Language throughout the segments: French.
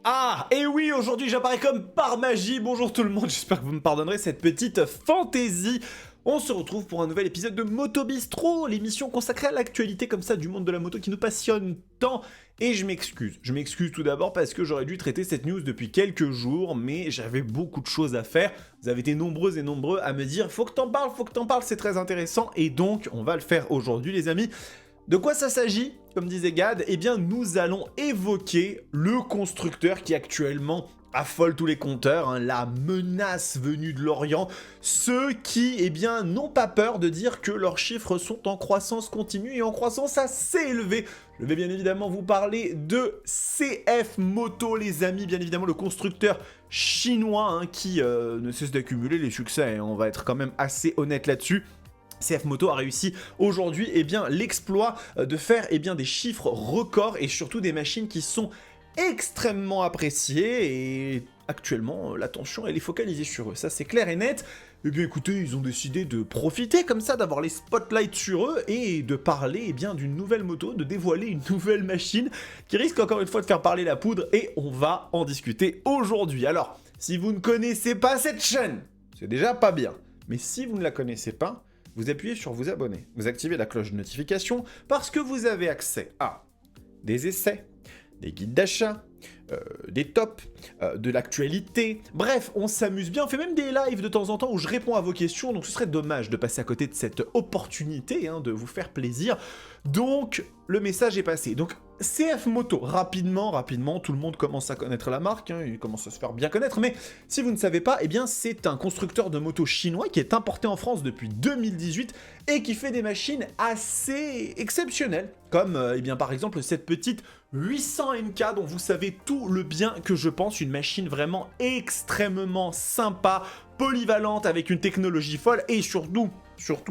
Ah, et oui, aujourd'hui j'apparais comme par magie. Bonjour tout le monde, j'espère que vous me pardonnerez cette petite fantaisie. On se retrouve pour un nouvel épisode de Moto Bistro, l'émission consacrée à l'actualité comme ça du monde de la moto qui nous passionne tant. Et je m'excuse tout d'abord parce que j'aurais dû traiter cette news depuis quelques jours, mais j'avais beaucoup de choses à faire. Vous avez été nombreuses et nombreux à me dire faut que t'en parles, c'est très intéressant. Et donc on va le faire aujourd'hui les amis. De quoi ça s'agit? Comme disait Gad, eh bien nous allons évoquer le constructeur qui actuellement affole tous les compteurs, hein, la menace venue de l'Orient, ceux qui, eh bien, n'ont pas peur de dire que leurs chiffres sont en croissance continue et en croissance assez élevée. Je vais bien évidemment vous parler de CF Moto, les amis, bien évidemment le constructeur chinois hein, qui ne cesse d'accumuler les succès, hein, on va être quand même assez honnête là-dessus. CF Moto a réussi aujourd'hui eh bien, l'exploit de faire eh bien, des chiffres records et surtout des machines qui sont extrêmement appréciées et actuellement l'attention elle est focalisée sur eux, ça c'est clair et net. Eh bien écoutez, ils ont décidé de profiter comme ça, d'avoir les spotlights sur eux et de parler eh bien, d'une nouvelle moto, de dévoiler une nouvelle machine qui risque encore une fois de faire parler la poudre et on va en discuter aujourd'hui. Alors, si vous ne connaissez pas cette chaîne, c'est déjà pas bien, mais si vous ne la connaissez pas, vous appuyez sur vous abonner, vous activez la cloche de notification parce que vous avez accès à des essais, des guides d'achat, des tops, de l'actualité. Bref, on s'amuse bien, on fait même des lives de temps en temps où je réponds à vos questions, donc ce serait dommage de passer à côté de cette opportunité hein, de vous faire plaisir. Donc, le message est passé. Donc, CF Moto, rapidement, tout le monde commence à connaître la marque, hein, il commence à se faire bien connaître, mais si vous ne savez pas, eh bien c'est un constructeur de motos chinois qui est importé en France depuis 2018 et qui fait des machines assez exceptionnelles, comme eh bien, par exemple cette petite 800 MK dont vous savez tout le bien que je pense, une machine vraiment extrêmement sympa, polyvalente, avec une technologie folle et surtout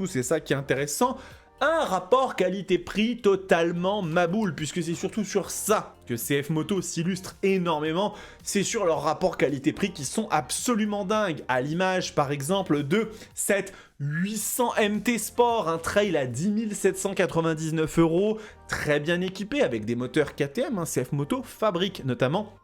c'est ça qui est intéressant, un rapport qualité-prix totalement maboule, puisque c'est surtout sur ça que CF Moto s'illustre énormément, c'est sur leurs rapports qualité-prix qui sont absolument dingues, à l'image par exemple de cette 800 MT Sport, un trail à 10 799 €, très bien équipé avec des moteurs KTM, hein, CF Moto fabrique notamment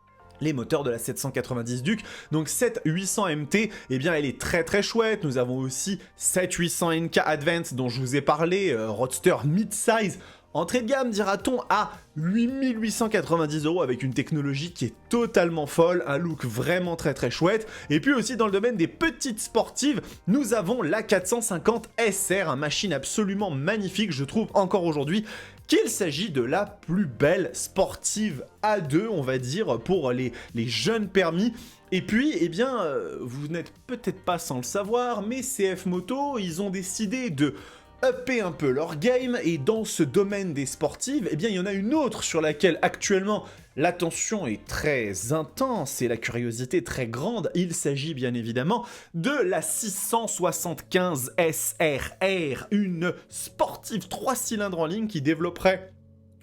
les moteurs de la 790 Duke. Donc cette 800 MT, eh bien elle est très très chouette. Nous avons aussi cette 800 NK Advance dont je vous ai parlé, roadster mid-size, entrée de gamme dira-t-on à 8890 € avec une technologie qui est totalement folle, un look vraiment très très chouette. Et puis aussi dans le domaine des petites sportives, nous avons la 450 SR, une machine absolument magnifique, je trouve encore aujourd'hui qu'il s'agit de la plus belle sportive A2, on va dire, pour les jeunes permis. Et puis, eh bien, vous n'êtes peut-être pas sans le savoir, mais CF Moto, ils ont décidé de upper un peu leur game, et dans ce domaine des sportives, eh bien, il y en a une autre sur laquelle actuellement l'attention est très intense et la curiosité très grande. Il s'agit bien évidemment de la 675 SRR, une sportive 3 cylindres en ligne qui développerait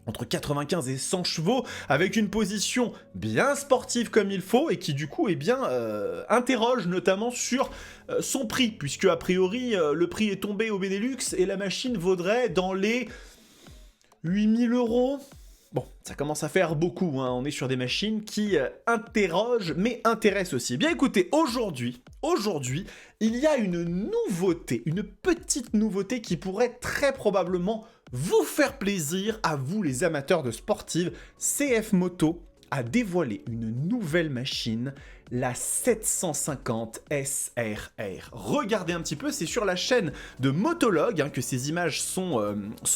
entre 95 et 100 chevaux, avec une position bien sportive comme il faut, et qui du coup eh bien, interroge notamment sur son prix, puisque a priori le prix est tombé au Benelux, et la machine vaudrait dans les 8000 €. Bon, ça commence à faire beaucoup, hein. On est sur des machines qui interrogent, mais intéressent aussi. Bien écoutez, aujourd'hui, il y a une nouveauté, une petite nouveauté qui pourrait très probablement vous faire plaisir à vous les amateurs de sportives. CF Moto a dévoilé une nouvelle machine, la 750 SRR. Regardez un petit peu, c'est sur la chaîne de Motologue hein, que ces images sont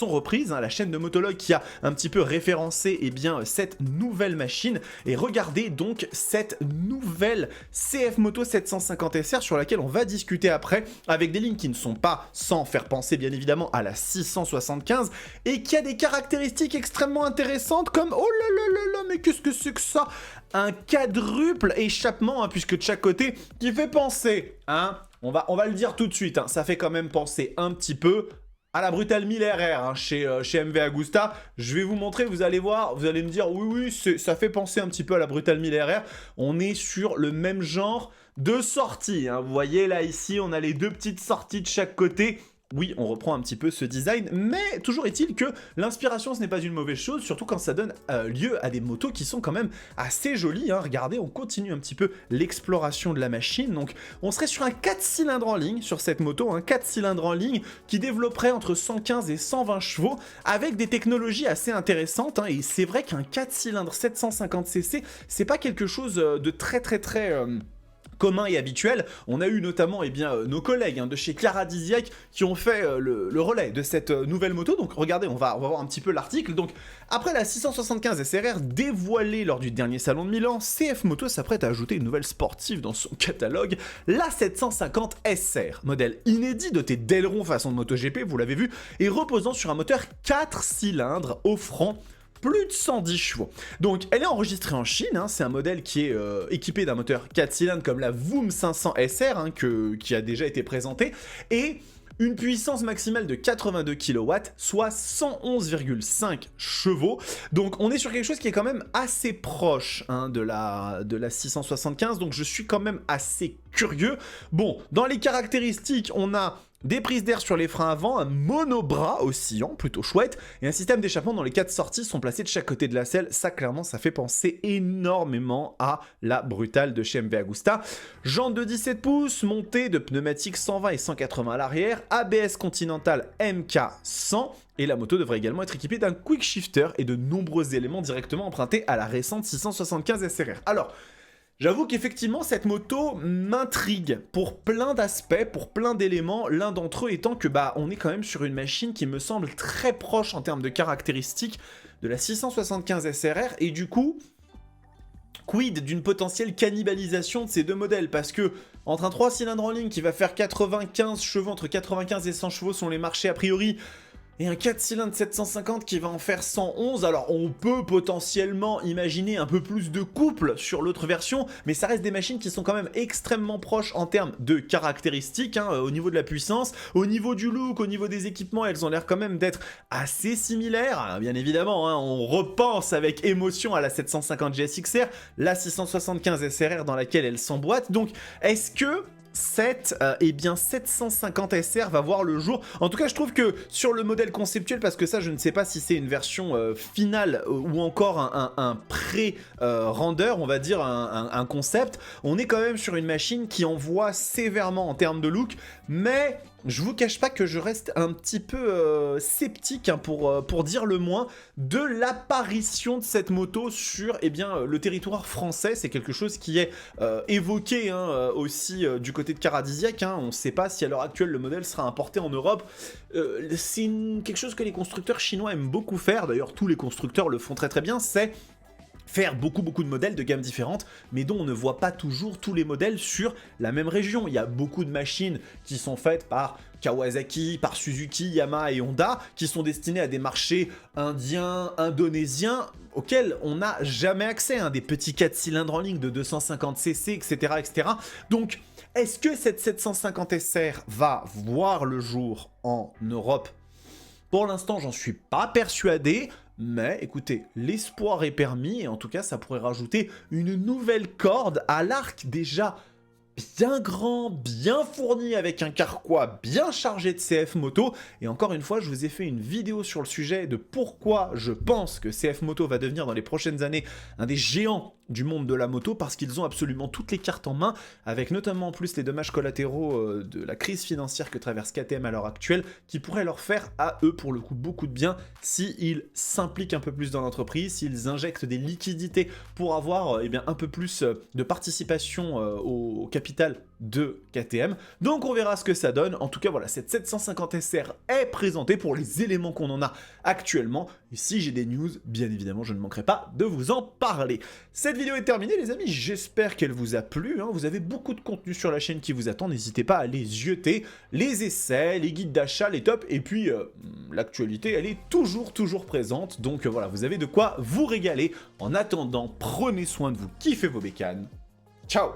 reprises, hein, la chaîne de Motologue qui a un petit peu référencé eh bien, cette nouvelle machine. Et regardez donc cette nouvelle CF Moto 750 SR sur laquelle on va discuter après, avec des lignes qui ne sont pas sans faire penser bien évidemment à la 675 et qui a des caractéristiques extrêmement intéressantes comme oh là là là là, mais qu'est-ce que c'est que ça? Un quadruple échappement, hein, puisque de chaque côté, qui fait penser, hein, on va le dire tout de suite, hein, ça fait quand même penser un petit peu à la Brutal 1000 RR hein, chez MV Agusta. Je vais vous montrer, vous allez voir, vous allez me dire, oui, ça fait penser un petit peu à la Brutal 1000 RR. On est sur le même genre de sortie. Hein. Vous voyez là, ici, on a les deux petites sorties de chaque côté. oui, on reprend un petit peu ce design, mais toujours est-il que l'inspiration, ce n'est pas une mauvaise chose, surtout quand ça donne lieu à des motos qui sont quand même assez jolies, hein. Regardez, on continue un petit peu l'exploration de la machine, donc on serait sur un 4 cylindres en ligne sur cette moto, un 4 cylindres en ligne qui développerait entre 115 et 120 chevaux, avec des technologies assez intéressantes, hein. Et c'est vrai qu'un 4 cylindres 750cc, c'est pas quelque chose de très commun et habituel. On a eu notamment nos collègues de chez Caradisiac qui ont fait le relais de cette nouvelle moto. Donc regardez, on va voir un petit peu l'article. Donc après la 675 SRR dévoilée lors du dernier salon de Milan, CF Moto s'apprête à ajouter une nouvelle sportive dans son catalogue, la 750 SR. Modèle inédit doté d'ailerons façon de MotoGP, vous l'avez vu, et reposant sur un moteur 4 cylindres offrant plus de 110 chevaux. Donc elle est enregistrée en Chine, hein. C'est un modèle qui est équipé d'un moteur 4 cylindres comme la Voom 500 SR, hein, qui a déjà été présenté, et une puissance maximale de 82 kW, soit 111,5 chevaux. Donc on est sur quelque chose qui est quand même assez proche, hein, de la 675, donc je suis quand même assez curieux. Bon, dans les caractéristiques, on a des prises d'air sur les freins avant, un monobras oscillant, plutôt chouette, et un système d'échappement dont les 4 sorties sont placées de chaque côté de la selle. Ça, clairement, ça fait penser énormément à la Brutale de chez MV Agusta. Jantes de 17 pouces, montée de pneumatiques 120 et 180 à l'arrière, ABS Continental MK100, et la moto devrait également être équipée d'un quick shifter et de nombreux éléments directement empruntés à la récente 675 SRR. Alors, j'avoue qu'effectivement, cette moto m'intrigue pour plein d'aspects, pour plein d'éléments, l'un d'entre eux étant que on est quand même sur une machine qui me semble très proche en termes de caractéristiques de la 675 SRR, et du coup, quid d'une potentielle cannibalisation de ces deux modèles, parce que entre un 3 cylindres en ligne qui va faire 95 chevaux, entre 95 et 100 chevaux sont les marchés a priori, et un 4 cylindres 750 qui va en faire 111, alors on peut potentiellement imaginer un peu plus de couple sur l'autre version, mais ça reste des machines qui sont quand même extrêmement proches en termes de caractéristiques, hein, au niveau de la puissance, au niveau du look, au niveau des équipements, elles ont l'air quand même d'être assez similaires, bien évidemment, hein, on repense avec émotion à la 750 GSX-R, la 675 SRR dans laquelle elle s'emboîte, donc est-ce que cette 750 SR va voir le jour? En tout cas, je trouve que sur le modèle conceptuel, parce que ça, je ne sais pas si c'est une version finale ou encore un pré-render, on va dire un concept, on est quand même sur une machine qui envoie sévèrement en termes de look, mais je vous cache pas que je reste un petit peu sceptique, hein, pour dire le moins, de l'apparition de cette moto sur le territoire français. C'est quelque chose qui est évoqué, hein, aussi du côté de Caradisiac, hein. On ne sait pas si à l'heure actuelle le modèle sera importé en Europe. C'est quelque chose que les constructeurs chinois aiment beaucoup faire, d'ailleurs tous les constructeurs le font très bien, c'est faire beaucoup de modèles de gammes différentes, mais dont on ne voit pas toujours tous les modèles sur la même région. Il y a beaucoup de machines qui sont faites par Kawasaki, par Suzuki, Yamaha et Honda, qui sont destinées à des marchés indiens, indonésiens, auxquels on n'a jamais accès, hein, des petits 4 cylindres en ligne de 250cc, etc. Donc, est-ce que cette 750 SR va voir le jour en Europe? Pour l'instant, j'en suis pas persuadé. Mais écoutez, l'espoir est permis, et en tout cas ça pourrait rajouter une nouvelle corde à l'arc déjà bien grand, bien fourni, avec un carquois bien chargé de CF Moto. Et encore une fois, je vous ai fait une vidéo sur le sujet de pourquoi je pense que CF Moto va devenir dans les prochaines années un des géants du monde de la moto, parce qu'ils ont absolument toutes les cartes en main, avec notamment en plus les dommages collatéraux de la crise financière que traverse KTM à l'heure actuelle, qui pourraient leur faire à eux pour le coup beaucoup de bien s'ils s'impliquent un peu plus dans l'entreprise, s'ils injectent des liquidités pour avoir un peu plus de participation au capital de KTM. Donc on verra ce que ça donne. En tout cas voilà, cette 750 SR est présentée pour les éléments qu'on en a actuellement, et si j'ai des news, bien évidemment je ne manquerai pas de vous en parler. Cette vidéo est terminée les amis, j'espère qu'elle vous a plu, hein. Vous avez beaucoup de contenu sur la chaîne qui vous attend, n'hésitez pas à les jeter, les essais, les guides d'achat, les tops, et puis l'actualité elle est toujours présente, donc voilà, vous avez de quoi vous régaler. En attendant, prenez soin de vous, kiffez vos bécanes, ciao.